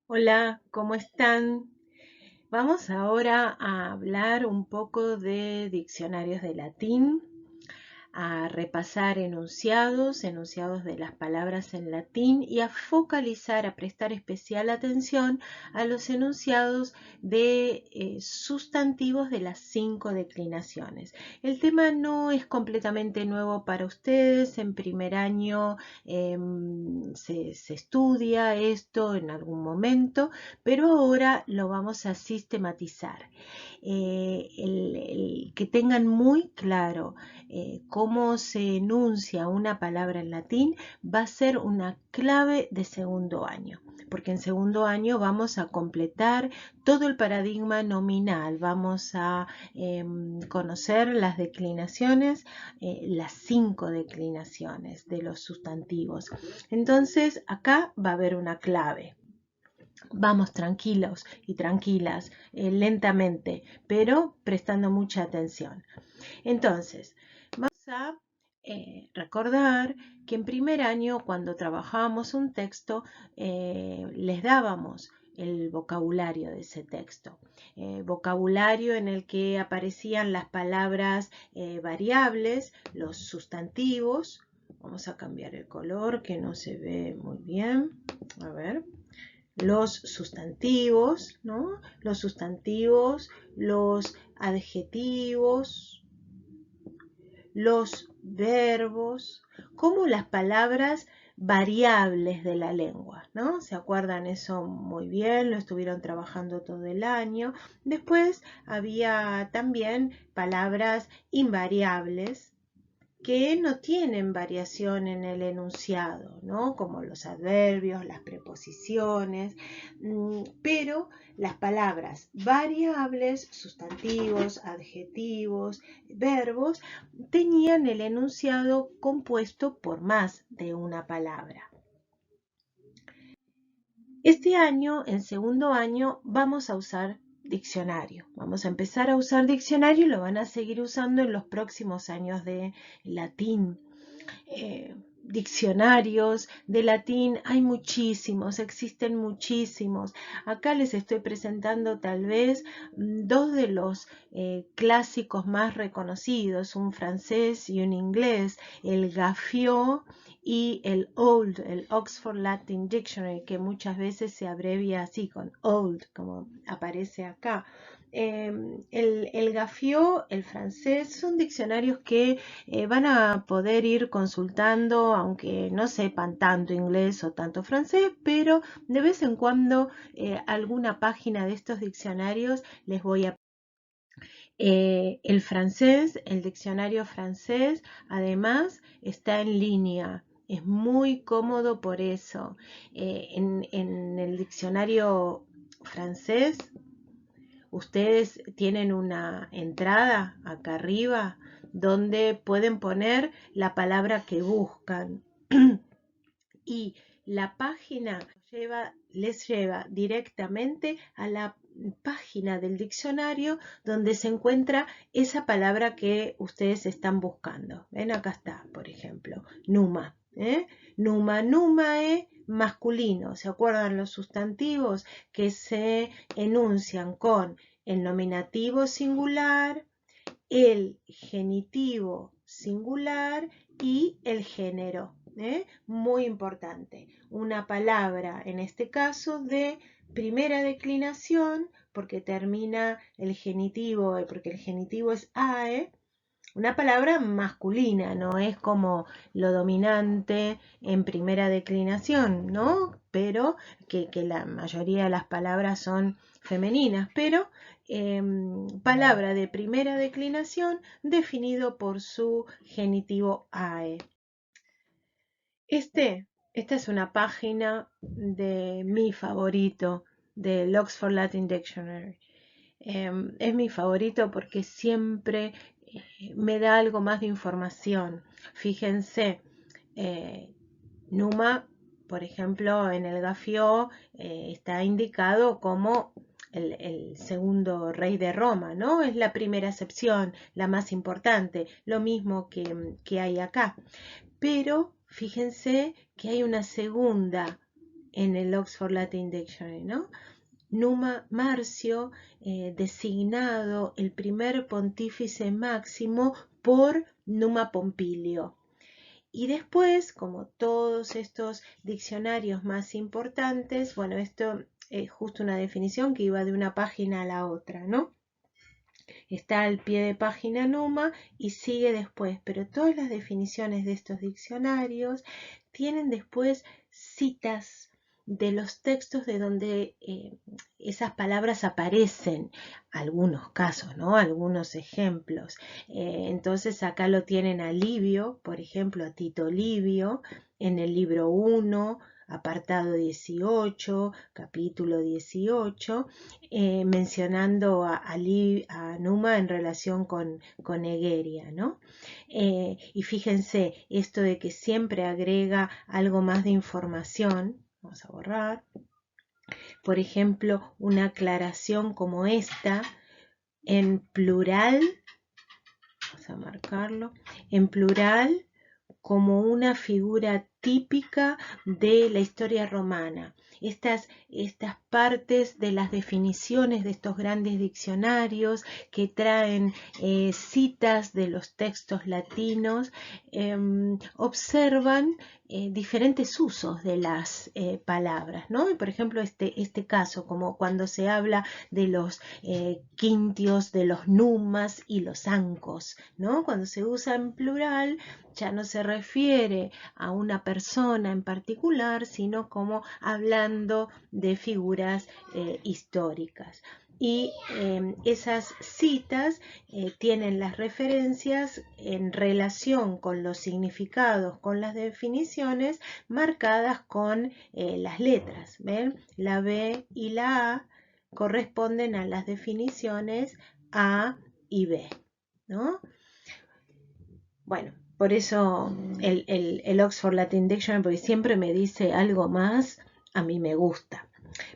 Hola, ¿cómo están? Vamos ahora a hablar un poco de diccionarios de latín, a repasar enunciados de las palabras en latín y a focalizar, a prestar especial atención a los enunciados de sustantivos de las 5 declinaciones. El tema no es completamente nuevo para ustedes. En primer año se estudia esto en algún momento, pero ahora lo vamos a sistematizar. Que tengan muy claro cómo se enuncia una palabra en latín va a ser una clave de segundo año, porque en segundo año vamos a completar todo el paradigma nominal, vamos a conocer las declinaciones, las 5 declinaciones de los sustantivos. Entonces acá va a haber una clave. Vamos tranquilos y tranquilas, lentamente, pero prestando mucha atención. Entonces, vamos a recordar que en primer año, cuando trabajábamos un texto, les dábamos el vocabulario de ese texto. Vocabulario en el que aparecían las palabras variables, los sustantivos. Vamos a cambiar el color que no se ve muy bien. A ver. Los sustantivos, ¿no? Los sustantivos, los adjetivos, los verbos, como las palabras variables de la lengua, ¿no? ¿Se acuerdan eso muy bien? Lo estuvieron trabajando todo el año. Después había también palabras invariables que no tienen variación en el enunciado, ¿no? Como los adverbios, las preposiciones, pero las palabras variables, sustantivos, adjetivos, verbos, tenían el enunciado compuesto por más de una palabra. Este año, en segundo año, vamos a usar diccionario. Vamos a empezar a usar diccionario y lo van a seguir usando en los próximos años de latín. Diccionarios de latín hay muchísimos, existen muchísimos. Acá les estoy presentando tal vez dos de los clásicos más reconocidos, un francés y un inglés, el Gaffiot y el OLD, el Oxford Latin Dictionary, que muchas veces se abrevia así con OLD, como aparece acá. El Gaffiot, el francés, son diccionarios que van a poder ir consultando, aunque no sepan tanto inglés o tanto francés, pero de vez en cuando alguna página de estos diccionarios les voy a... el francés, el diccionario francés, además está en línea. Es muy cómodo por eso. En el diccionario francés, ustedes tienen una entrada acá arriba donde pueden poner la palabra que buscan y la página les lleva directamente a la página del diccionario donde se encuentra esa palabra que ustedes están buscando. Ven, acá está, por ejemplo, numa. Numa, numae, masculino. ¿Se acuerdan los sustantivos que se enuncian con el nominativo singular, el genitivo singular y el género? Muy importante. Una palabra, en este caso, de primera declinación, porque termina el genitivo, porque el genitivo es ae, una palabra masculina, no es como lo dominante en primera declinación, ¿no? Pero que la mayoría de las palabras son femeninas, pero palabra de primera declinación definido por su genitivo ae. Esta es una página de mi favorito, del Oxford Latin Dictionary. Es mi favorito porque siempre me da algo más de información. Fíjense, Numa, por ejemplo, en el Gaffiot está indicado como el segundo rey de Roma, ¿no? Es la primera acepción, la más importante, lo mismo que hay acá. Pero fíjense que hay una segunda en el Oxford Latin Dictionary, ¿no? Numa Marcio, designado el primer pontífice máximo por Numa Pompilio. Y después, como todos estos diccionarios más importantes, bueno, esto es justo una definición que iba de una página a la otra, ¿no? Está al pie de página Numa y sigue después, pero todas las definiciones de estos diccionarios tienen después citas de los textos de donde esas palabras aparecen, algunos casos, ¿no? Algunos ejemplos. Entonces acá lo tienen a Livio, por ejemplo, a Tito Livio, en el libro 1, apartado 18, capítulo 18, mencionando a Numa en relación con Egeria, ¿no? Y fíjense, esto de que siempre agrega algo más de información, vamos a borrar, por ejemplo, una aclaración como esta, en plural, vamos a marcarlo, en plural, como una figura típica de la historia romana. Estas partes de las definiciones de estos grandes diccionarios que traen citas de los textos latinos, observan diferentes usos de las palabras, ¿no? Y por ejemplo, este caso, como cuando se habla de los quintios, de los numas y los ancos, ¿no? Cuando se usa en plural, ya no se refiere a una persona en particular, sino como hablando de figuras históricas. Y esas citas tienen las referencias en relación con los significados, con las definiciones marcadas con las letras. ¿Ven? La B y la A corresponden a las definiciones A y B, ¿no? Bueno, por eso el Oxford Latin Dictionary, porque siempre me dice algo más, a mí me gusta.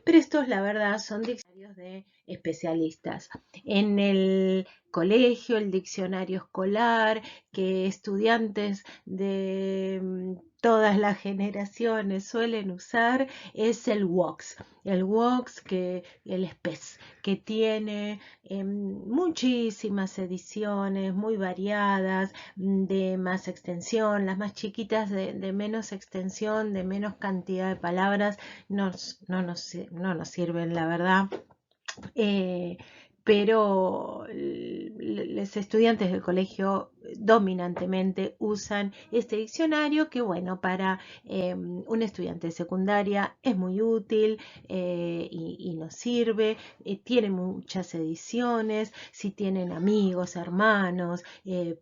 Pero estos, la verdad, son diccionarios de especialistas. En el colegio, el diccionario escolar, que estudiantes de todas las generaciones suelen usar, es el WOX. El WOX, el SPES, que tiene muchísimas ediciones, muy variadas, de más extensión, las más chiquitas de menos extensión, de menos cantidad de palabras, no nos sirven, la verdad. Pero los estudiantes del colegio dominantemente usan este diccionario que, bueno, para un estudiante de secundaria es muy útil y nos sirve. Tiene muchas ediciones. Si tienen amigos, hermanos,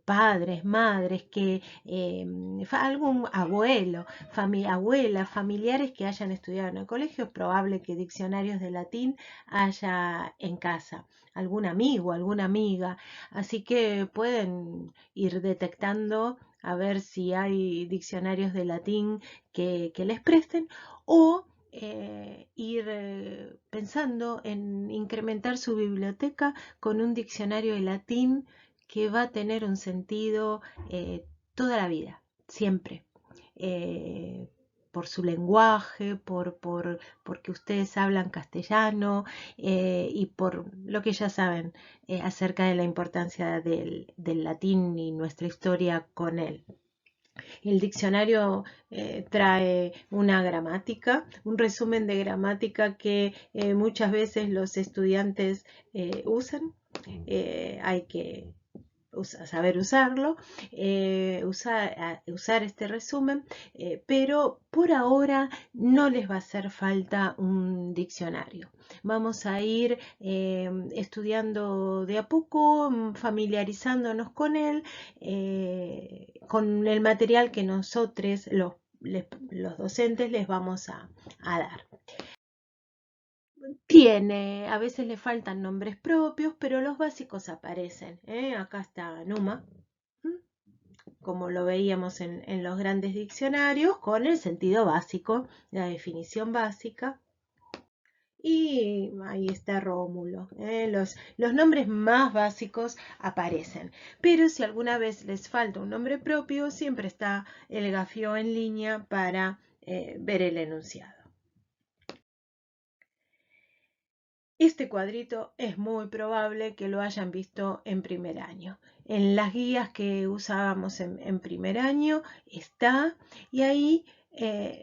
padres, madres, que algún abuelo, abuela, familiares que hayan estudiado en el colegio, es probable que diccionarios de latín haya en casa, algún amigo, alguna amiga, así que pueden ir detectando a ver si hay diccionarios de latín que les presten, o ir pensando en incrementar su biblioteca con un diccionario de latín que va a tener un sentido toda la vida, siempre. Por su lenguaje, porque ustedes hablan castellano y por lo que ya saben acerca de la importancia del latín y nuestra historia con él. El diccionario trae una gramática, un resumen de gramática que muchas veces los estudiantes usan. Hay que saber usarlo, usar este resumen, pero por ahora no les va a hacer falta un diccionario. Vamos a ir estudiando de a poco, familiarizándonos con él, con el material que nosotros, los docentes, les vamos a dar. A veces le faltan nombres propios, pero los básicos aparecen. Acá está Numa, como lo veíamos en los grandes diccionarios, con el sentido básico, la definición básica. Y ahí está Rómulo. Los nombres más básicos aparecen. Pero si alguna vez les falta un nombre propio, siempre está el Gafio en línea para ver el enunciado. Este cuadrito es muy probable que lo hayan visto en primer año. En las guías que usábamos en primer año está, y ahí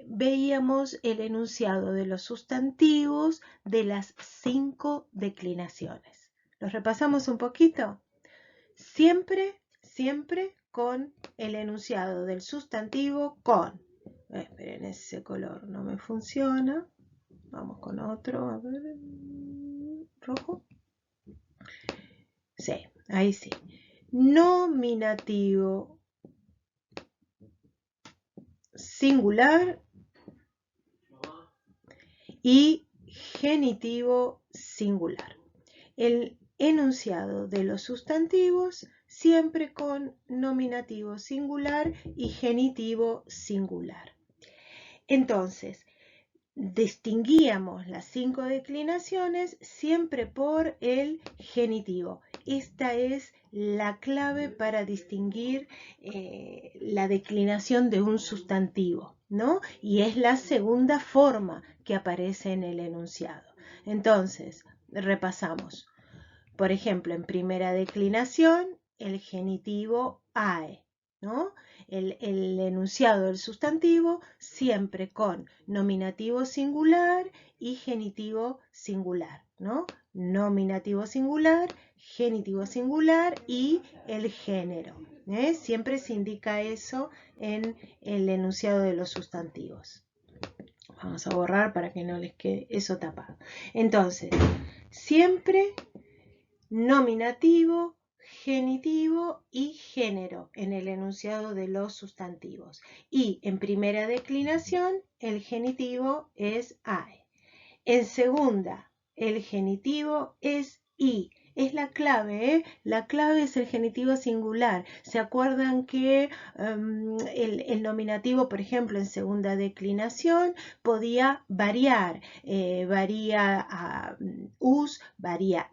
veíamos el enunciado de los sustantivos de las 5 declinaciones. ¿Los repasamos un poquito? Siempre con el enunciado del sustantivo con. Esperen, ese color no me funciona. Vamos con otro, a ver, rojo. Sí, ahí sí. Nominativo singular y genitivo singular. El enunciado de los sustantivos siempre con nominativo singular y genitivo singular. Entonces, distinguíamos las 5 declinaciones siempre por el genitivo. Esta es la clave para distinguir la declinación de un sustantivo, ¿no? Y es la segunda forma que aparece en el enunciado. Entonces, repasamos. Por ejemplo, en primera declinación, el genitivo AE, ¿no? El enunciado del sustantivo siempre con nominativo singular y genitivo singular, ¿no? Nominativo singular, genitivo singular y el género. Siempre se indica eso en el enunciado de los sustantivos. Vamos a borrar para que no les quede eso tapado. Entonces, siempre nominativo, genitivo y género en el enunciado de los sustantivos. Y en primera declinación, el genitivo es AE. En segunda, el genitivo es I. Es la clave, ¿eh? La clave es el genitivo singular. ¿Se acuerdan que el nominativo, por ejemplo, en segunda declinación podía variar? Varía a us, varía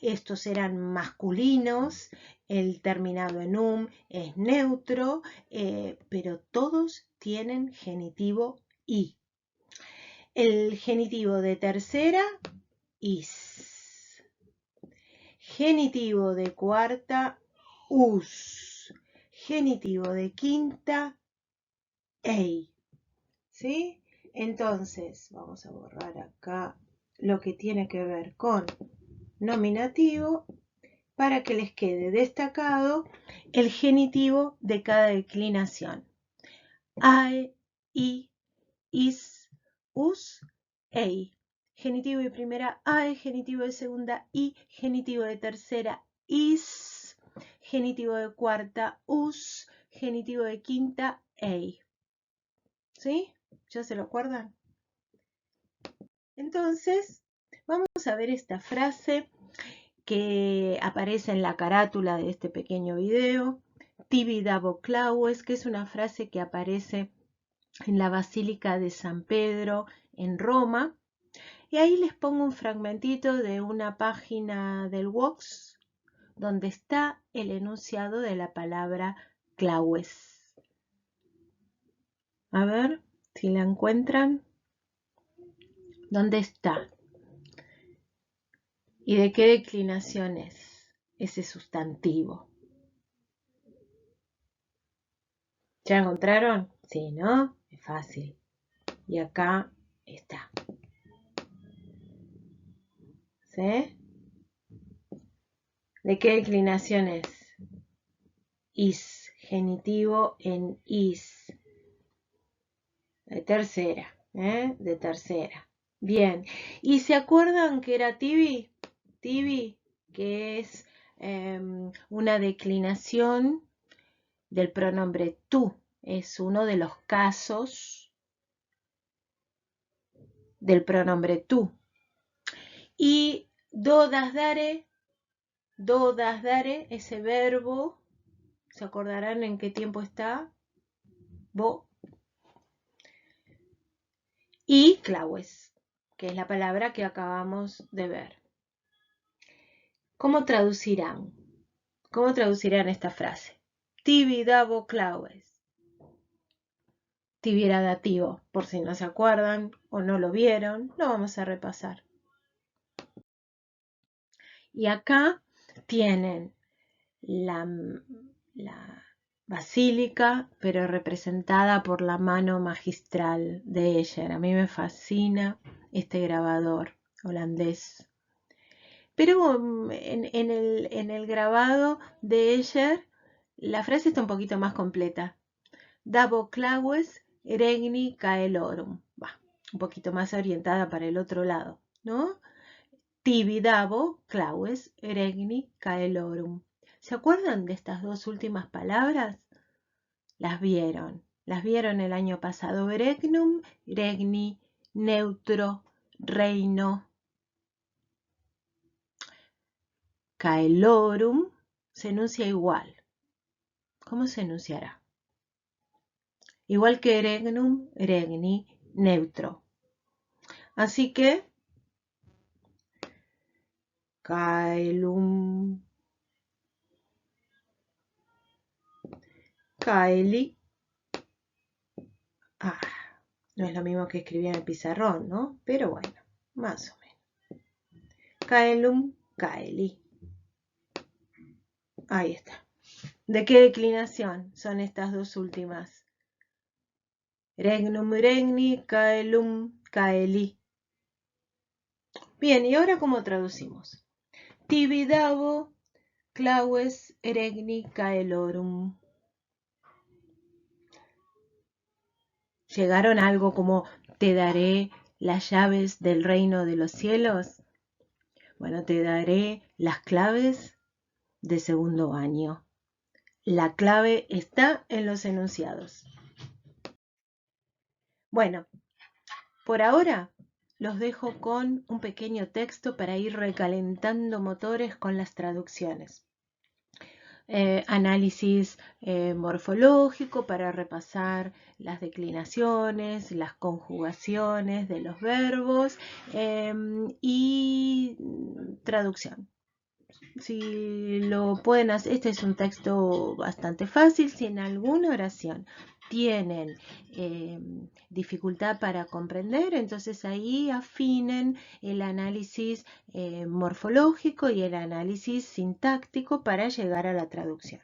estos eran masculinos, el terminado en es neutro, pero todos tienen genitivo I. El genitivo de tercera, is. Genitivo de cuarta, us. Genitivo de quinta, ei. ¿Sí? Entonces, vamos a borrar acá lo que tiene que ver con nominativo para que les quede destacado el genitivo de cada declinación. Ae, i, is, us, ei. Genitivo de primera, ae. Genitivo de segunda, i. Genitivo de tercera, is. Genitivo de cuarta, us. Genitivo de quinta, ei. ¿Sí? ¿Ya se lo acuerdan? Entonces, vamos a ver esta frase que aparece en la carátula de este pequeño video, Tibi dabo claues, que es una frase que aparece en la Basílica de San Pedro en Roma. Y ahí les pongo un fragmentito de una página del Vox donde está el enunciado de la palabra claues. A ver si la encuentran. ¿Dónde está? ¿Y de qué declinación es ese sustantivo? ¿Ya encontraron? Sí, ¿no? Es fácil. Y acá está. ¿Sí? ¿De qué declinación es? Is. Genitivo en is. De tercera. De tercera. Bien. ¿Y se acuerdan que era tibi? Tibi, que es una declinación del pronombre tú. Es uno de los casos del pronombre tú. Y do das dare, ese verbo, ¿se acordarán en qué tiempo está? Bo. Y claues, que es la palabra que acabamos de ver. ¿Cómo traducirán? ¿Cómo traducirán esta frase? Tibi dabo claues. Tibi era dativo, por si no se acuerdan o no lo vieron, lo vamos a repasar. Y acá tienen la basílica, pero representada por la mano magistral de Escher. A mí me fascina este grabador holandés. Pero en el grabado de Escher, la frase está un poquito más completa. Dabo claues regni caelorum. Va, un poquito más orientada para el otro lado, ¿no? Tibi dabo claues regni caelorum. ¿Se acuerdan de estas dos últimas palabras? Las vieron el año pasado. Regnum, regni, neutro, reino. Caelorum se enuncia igual. ¿Cómo se enunciará? Igual que regnum, regni, neutro. Así que, caelum, caeli. Ah, no es lo mismo que escribía en el pizarrón, ¿no? Pero bueno, más o menos. Caelum, caeli. Ahí está. ¿De qué declinación son estas dos últimas? Regnum, regni, caelum, caeli. Bien, ¿y ahora cómo traducimos? Tibi dabo claues regni caelorum. ¿Llegaron a algo como te daré las llaves del reino de los cielos? Bueno, te daré las claves de segundo año. La clave está en los enunciados. Bueno, por ahora los dejo con un pequeño texto para ir recalentando motores con las traducciones. Análisis morfológico para repasar las declinaciones, las conjugaciones de los verbos y traducción. Si lo pueden hacer, este es un texto bastante fácil. Si en alguna oración tienen dificultad para comprender, entonces ahí afinen el análisis morfológico y el análisis sintáctico para llegar a la traducción.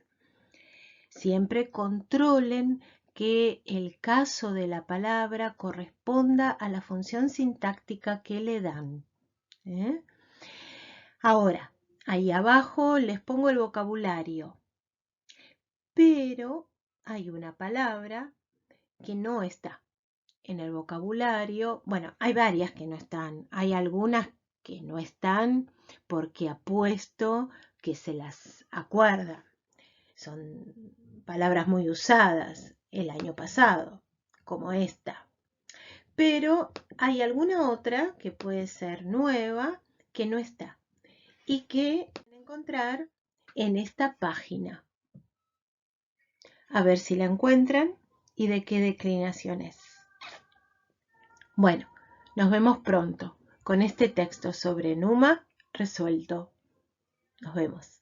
Siempre controlen que el caso de la palabra corresponda a la función sintáctica que le dan. Ahora, ahí abajo les pongo el vocabulario, pero hay una palabra que no está en el vocabulario. Bueno, hay varias que no están, hay algunas que no están porque apuesto que se las acuerdan. Son palabras muy usadas el año pasado, como esta. Pero hay alguna otra que puede ser nueva que no está y que pueden encontrar en esta página. A ver si la encuentran y de qué declinación es. Bueno, nos vemos pronto con este texto sobre Numa resuelto. Nos vemos.